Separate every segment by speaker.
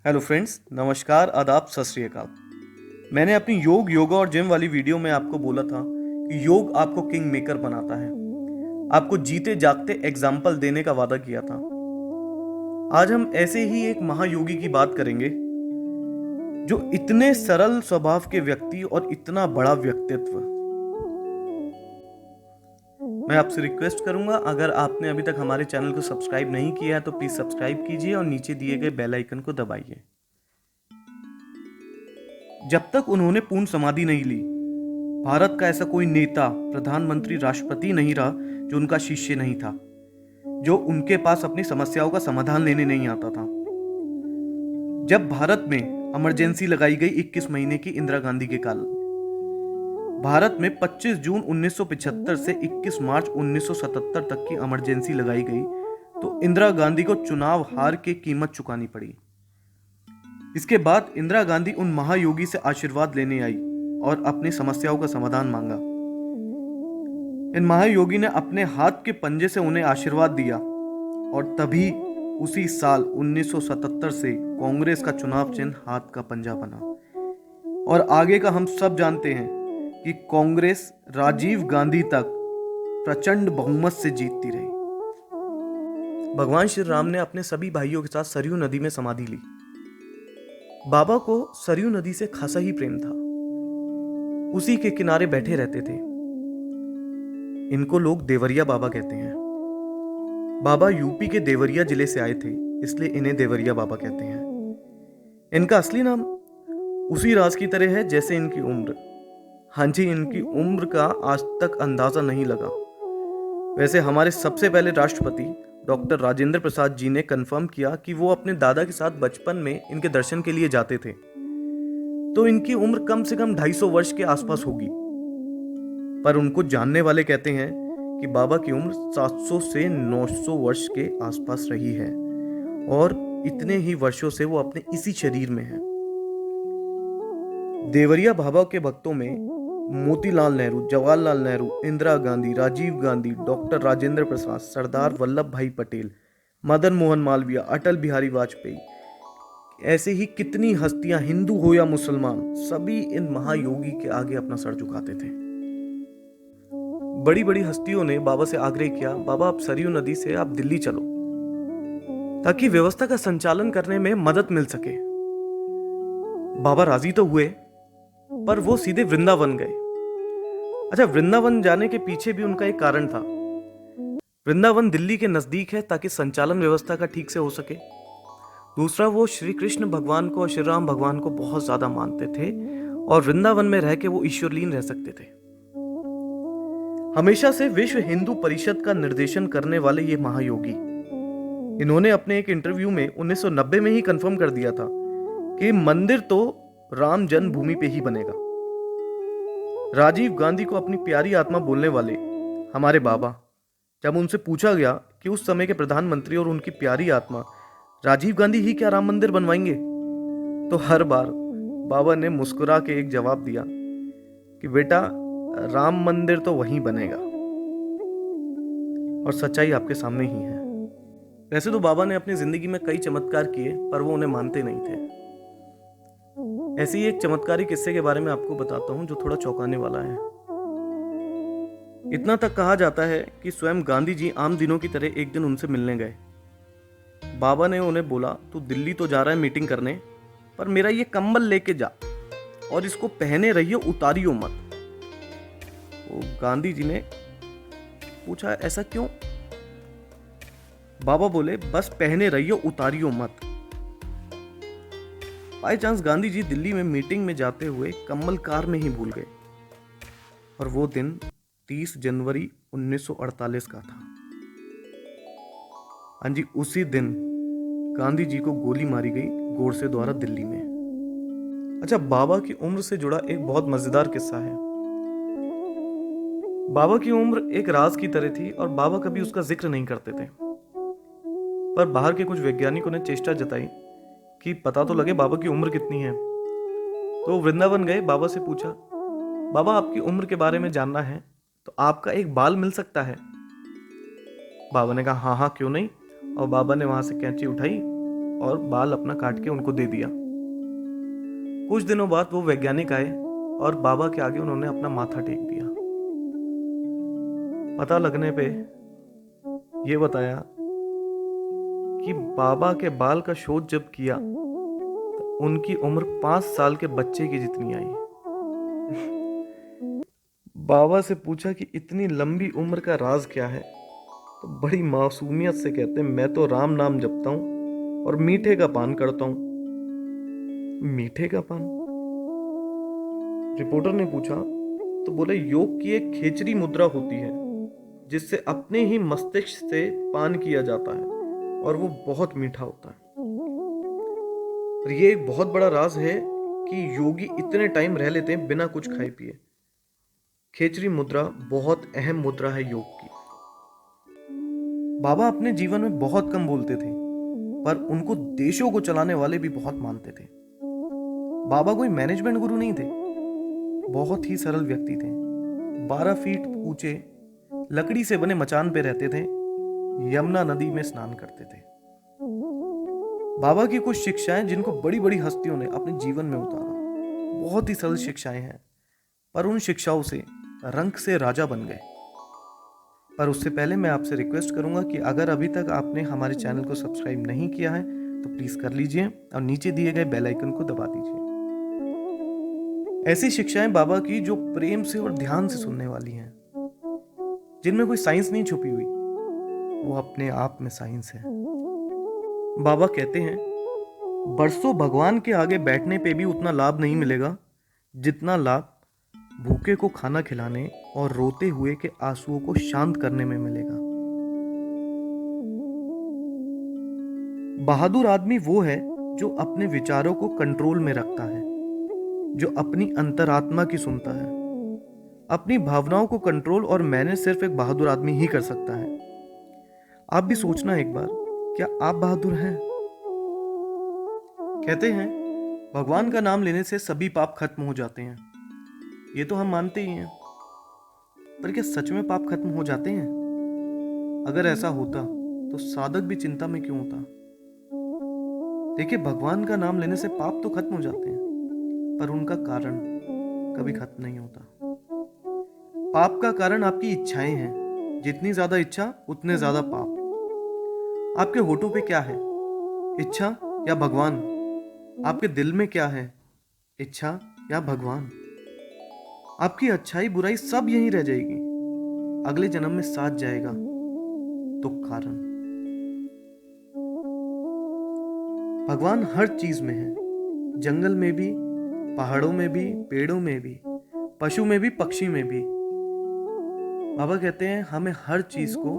Speaker 1: Hello friends, नमस्कार, आदाब, सत श्री अकाल। मैंने अपनी योग, योगा और जिम वाली वीडियो में आपको बोला था कि योग आपको किंग मेकर बनाता है। आपको जीते जागते एग्जाम्पल देने का वादा किया था। आज हम ऐसे ही एक महायोगी की बात करेंगे जो इतने सरल स्वभाव के व्यक्ति और इतना बड़ा व्यक्तित्व। मैं आपसे रिक्वेस्ट करूंगा, अगर आपने अभी तक हमारे चैनल को सब्सक्राइब नहीं किया है तो प्लीज सब्सक्राइब कीजिए और नीचे दिए गए बेल आइकन को दबाइए। जब तक उन्होंने पूर्ण समाधि नहीं ली, भारत का ऐसा कोई नेता, प्रधानमंत्री, राष्ट्रपति नहीं रहा जो उनका शिष्य नहीं था, जो उनके पास अपनी समस्याओं का समाधान लेने नहीं आता था। जब भारत में इमरजेंसी लगाई गई 21 महीने की इंदिरा गांधी के काल, भारत में 25 जून 1975 से 21 मार्च 1977 तक की इमरजेंसी लगाई गई, तो इंदिरा गांधी को चुनाव हार के कीमत चुकानी पड़ी। इसके बाद इंदिरा गांधी उन महायोगी से आशीर्वाद लेने आई और अपनी समस्याओं का समाधान मांगा। इन महायोगी ने अपने हाथ के पंजे से उन्हें आशीर्वाद दिया और तभी उसी साल 1977 से कांग्रेस का चुनाव चिन्ह हाथ का पंजा बना। और आगे का हम सब जानते हैं कि कांग्रेस राजीव गांधी तक प्रचंड बहुमत से जीतती रही। भगवान श्री राम ने अपने सभी भाइयों के साथ सरयू नदी में समाधि ली। बाबा को सरयू नदी से खासा ही प्रेम था, उसी के किनारे बैठे रहते थे। इनको लोग देवरिया बाबा कहते हैं। बाबा यूपी के देवरिया जिले से आए थे, इसलिए इन्हें देवरिया बाबा कहते हैं। इनका असली नाम उसी राज की तरह है जैसे इनकी उम्र। हाँ जी, इनकी उम्र का आज तक अंदाजा नहीं लगा। वैसे हमारे सबसे पहले राष्ट्रपति डॉक्टर राजेंद्र प्रसाद जी ने कंफर्म किया कि वो अपने दादा के साथ बचपन में इनके दर्शन के लिए जाते थे, तो इनकी उम्र कम से कम 250 वर्ष के आसपास होगी। पर उनको जानने वाले कहते हैं कि बाबा की उम्र 700 से 900 वर्ष के आसपास रही है और इतने ही वर्षों से वो अपने इसी शरीर में है। देवरिया बाबा के भक्तों में मोतीलाल नेहरू, जवाहरलाल नेहरू, इंदिरा गांधी, राजीव गांधी, डॉक्टर राजेंद्र प्रसाद, सरदार वल्लभ भाई पटेल, मदन मोहन मालवीय, अटल बिहारी वाजपेयी, ऐसे ही कितनी हस्तियां, हिंदू हो या मुसलमान, सभी इन महायोगी के आगे अपना सर झुकाते थे। बड़ी बड़ी हस्तियों ने बाबा से आग्रह किया, बाबा आप सरयू नदी से आप दिल्ली चलो ताकि व्यवस्था का संचालन करने में मदद मिल सके। बाबा राजी तो हुए, पर वो सीधे वृंदावन गए। अच्छा, वृंदावन जाने के पीछे भी उनका एक कारण था। वृंदावन दिल्ली के नजदीक है ताकि संचालन व्यवस्था का ठीक से हो सके। दूसरा, वो श्री कृष्ण भगवान को और श्री राम भगवान को बहुत ज्यादा मानते थे और वृंदावन में रह के वो ईश्वरलीन रह सकते थे। हमेशा से विश्व हिंदू परिषद का निर्देशन करने वाले ये महायोगी, इन्होंने अपने एक इंटरव्यू में 1990 में ही कंफर्म कर दिया था कि मंदिर तो राम जन्मभूमि पे ही बनेगा। राजीव गांधी को अपनी प्यारी आत्मा बोलने वाले हमारे बाबा, जब उनसे पूछा गया कि उस समय के प्रधानमंत्री और उनकी प्यारी आत्मा राजीव गांधी ही क्या राम मंदिर बनवाएंगे, तो हर बार बाबा ने मुस्कुरा के एक जवाब दिया कि बेटा, राम मंदिर तो वहीं बनेगा। और सच्चाई आपके सामने ही है। वैसे तो बाबा ने अपनी जिंदगी में कई चमत्कार किए, पर वो उन्हें मानते नहीं थे। ऐसे ही एक चमत्कारी किस्से के बारे में आपको बताता हूं जो थोड़ा चौंकाने वाला है। इतना तक कहा जाता है कि स्वयं गांधी जी आम दिनों की तरह एक दिन उनसे मिलने गए। बाबा ने उन्हें बोला, तू दिल्ली तो जा रहा है मीटिंग करने, पर मेरा ये कंबल लेके जा और इसको पहने रहियो, उतारियो मत। तो गांधी जी ने पूछा, ऐसा क्यों? बाबा बोले, बस पहने रहियो, उतारियो मत। बाई चांस गांधी जी दिल्ली में मीटिंग में जाते हुए कंबल कार में ही भूल गए और वो दिन 30 जनवरी 1948 का था। हाँ जी, उसी दिन गांधी जी को गोली मारी गई गोडसे द्वारा दिल्ली में। अच्छा, बाबा की उम्र से जुड़ा एक बहुत मजेदार किस्सा है। बाबा की उम्र एक राज की तरह थी और बाबा कभी उसका जिक्र नहीं करते थे, पर बाहर के कुछ वैज्ञानिकों ने चेष्टा जताई कि पता तो लगे बाबा की उम्र कितनी है। तो वृंदावन गए, बाबा से पूछा, बाबा आपकी उम्र के बारे में जानना है, तो आपका एक बाल मिल सकता है? बाबा ने कहा, हाँ हाँ क्यों नहीं। और बाबा ने वहां से कैंची उठाई और बाल अपना काट के उनको दे दिया। कुछ दिनों बाद वो वैज्ञानिक आए और बाबा के आगे उन्होंने अपना माथा टेक दिया। पता लगने पे ये बताया कि बाबा के बाल का शोध जब किया तो उनकी उम्र 5 साल के बच्चे की जितनी आई। बाबा से पूछा कि इतनी लंबी उम्र का राज क्या है, तो बड़ी मासूमियत से कहते हैं, मैं तो राम नाम जपता हूं और मीठे का पान करता हूं। मीठे का पान? रिपोर्टर ने पूछा तो बोले, योग की एक खेचरी मुद्रा होती है जिससे अपने ही मस्तिष्क से पान किया जाता है और वो बहुत मीठा होता है। और ये एक बहुत बड़ा राज है कि योगी इतने टाइम रह लेते हैं बिना कुछ खाए पिए। खेचरी मुद्रा बहुत अहम मुद्रा है योग की। बाबा अपने जीवन में बहुत कम बोलते थे, पर उनको देशों को चलाने वाले भी बहुत मानते थे। बाबा कोई मैनेजमेंट गुरु नहीं थे, बहुत ही सरल व्यक्ति थे। 12 फीट ऊंचे लकड़ी से बने मचान पे रहते थे, यमुना नदी में स्नान करते थे। बाबा की कुछ शिक्षाएं जिनको बड़ी बड़ी हस्तियों ने अपने जीवन में उतारा, बहुत ही सरल शिक्षाएं हैं, पर उन शिक्षाओं से रंक से राजा बन गए। पर उससे पहले मैं आपसे रिक्वेस्ट करूंगा कि अगर अभी तक आपने हमारे चैनल को सब्सक्राइब नहीं किया है तो प्लीज कर लीजिए और नीचे दिए गए बेल आइकन को दबा दीजिए। ऐसी शिक्षाएं बाबा की जो प्रेम से और ध्यान से सुनने वाली हैं, जिनमें कोई साइंस नहीं छुपी हुई, वो अपने आप में साइंस है। बाबा कहते हैं, बरसों भगवान के आगे बैठने पे भी उतना लाभ नहीं मिलेगा जितना लाभ भूखे को खाना खिलाने और रोते हुए के आंसुओं को शांत करने में मिलेगा। बहादुर आदमी वो है जो अपने विचारों को कंट्रोल में रखता है, जो अपनी अंतरात्मा की सुनता है। अपनी भावनाओं को कंट्रोल और मैनेज सिर्फ एक बहादुर आदमी ही कर सकता है। आप भी सोचना एक बार, क्या आप बहादुर हैं? कहते हैं भगवान का नाम लेने से सभी पाप खत्म हो जाते हैं। ये तो हम मानते ही हैं, पर क्या सच में पाप खत्म हो जाते हैं? अगर ऐसा होता तो साधक भी चिंता में क्यों होता? देखिए, भगवान का नाम लेने से पाप तो खत्म हो जाते हैं, पर उनका कारण कभी खत्म नहीं होता। पाप का कारण आपकी इच्छाएं हैं। जितनी ज्यादा इच्छा उतने ज्यादा पाप। आपके होठों पे क्या है, इच्छा या भगवान? आपके दिल में क्या है, इच्छा या भगवान? आपकी अच्छाई बुराई सब यहीं रह जाएगी, अगले जन्म में साथ जाएगा तो कारण। भगवान हर चीज में है, जंगल में भी, पहाड़ों में भी, पेड़ों में भी, पशु में भी, पक्षी में भी। बाबा कहते हैं हमें हर चीज को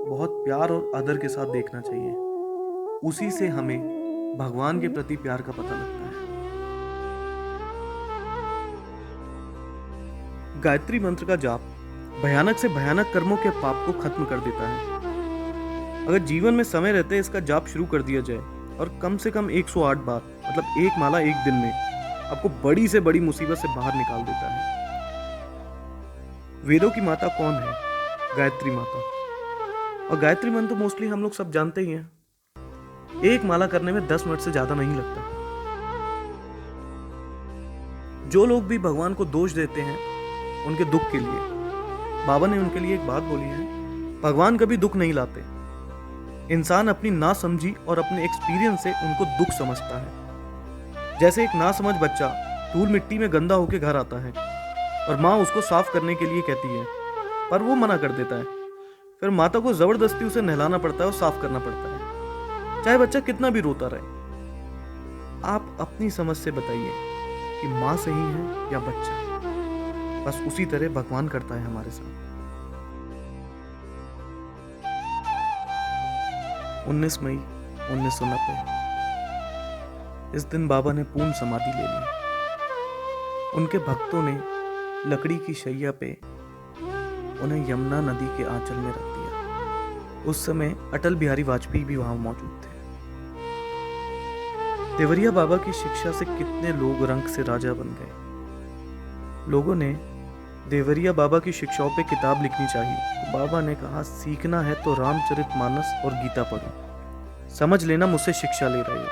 Speaker 1: बहुत प्यार और आदर के साथ देखना चाहिए। उसी से हमें भगवान के प्रति प्यार का पता लगता है। गायत्री मंत्र का जाप भयानक से भयानक कर्मों के पाप को खत्म कर देता है। अगर जीवन में समय रहते इसका जाप शुरू कर दिया जाए और कम से कम 108 बार, मतलब एक माला एक दिन में, आपको बड़ी से बड़ी मुसीबत से बाहर निकाल देता है। वेदों की माता कौन है? गायत्री माता। और गायत्री मंत्र तो मोस्टली हम लोग सब जानते ही हैं। एक माला करने में 10 मिनट से ज्यादा नहीं लगता। जो लोग भी भगवान को दोष देते हैं उनके दुख के लिए, बाबा ने उनके लिए एक बात बोली है, भगवान कभी दुख नहीं लाते। इंसान अपनी नासमझी और अपने एक्सपीरियंस से उनको दुख समझता है। जैसे एक नासमझ बच्चा धूल मिट्टी में गंदा होकर घर आता है और माँ उसको साफ करने के लिए कहती है, पर वो मना कर देता है। फिर माता को जबरदस्ती उसे नहलाना पड़ता है और साफ करना पड़ता है, चाहे बच्चा कितना भी रोता रहे। आप अपनी समझ से बताइए कि माँ सही है या बच्चा? बस उसी तरह भगवान करता है हमारे साथ। 19 मई 1990 इस दिन बाबा ने पूर्ण समाधि ले ली। उनके भक्तों ने लकड़ी की शैया पे उन्हें यमुना नदी के आंचल में रख दिया। उस समय अटल बिहारी वाजपेयी भी वहां मौजूद थे। देवरिया बाबा की शिक्षा से कितने लोग रंक से राजा बन गए। लोगों ने देवरिया बाबा की शिक्षाओं पे किताब लिखनी चाहिए। बाबा ने कहा सीखना है तो रामचरितमानस और गीता पढ़ो। समझ लेना मुझसे शिक्षा ले रहे हो।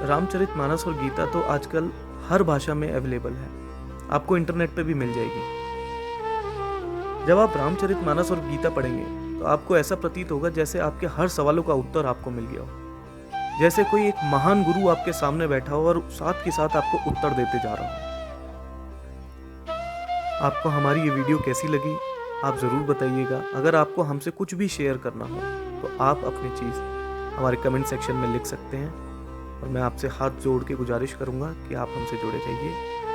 Speaker 1: रामचरितमानस और गीता तो आजकल हर भाषा में अवेलेबल है, आपको इंटरनेट पे भी मिल जाएगी। जब आप रामचरितमानस और गीता पढ़ेंगे तो आपको ऐसा प्रतीत होगा जैसे आपके हर सवालों का उत्तर आपको मिल गया हो, जैसे कोई एक महान गुरु आपके सामने बैठा हो और साथ के साथ आपको उत्तर देते जा रहा हो। आपको हमारी ये वीडियो कैसी लगी आप ज़रूर बताइएगा। अगर आपको हमसे कुछ भी शेयर करना हो तो आप अपनी चीज़ हमारे कमेंट सेक्शन में लिख सकते हैं, और मैं आपसे हाथ जोड़ के गुजारिश करूंगा कि आप हमसे जुड़े रहिए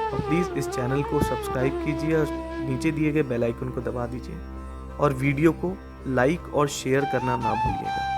Speaker 1: और प्लीज़ इस चैनल को सब्सक्राइब कीजिए और नीचे दिए गए बेल आइकन को दबा दीजिए और वीडियो को लाइक और शेयर करना ना भूलिएगा।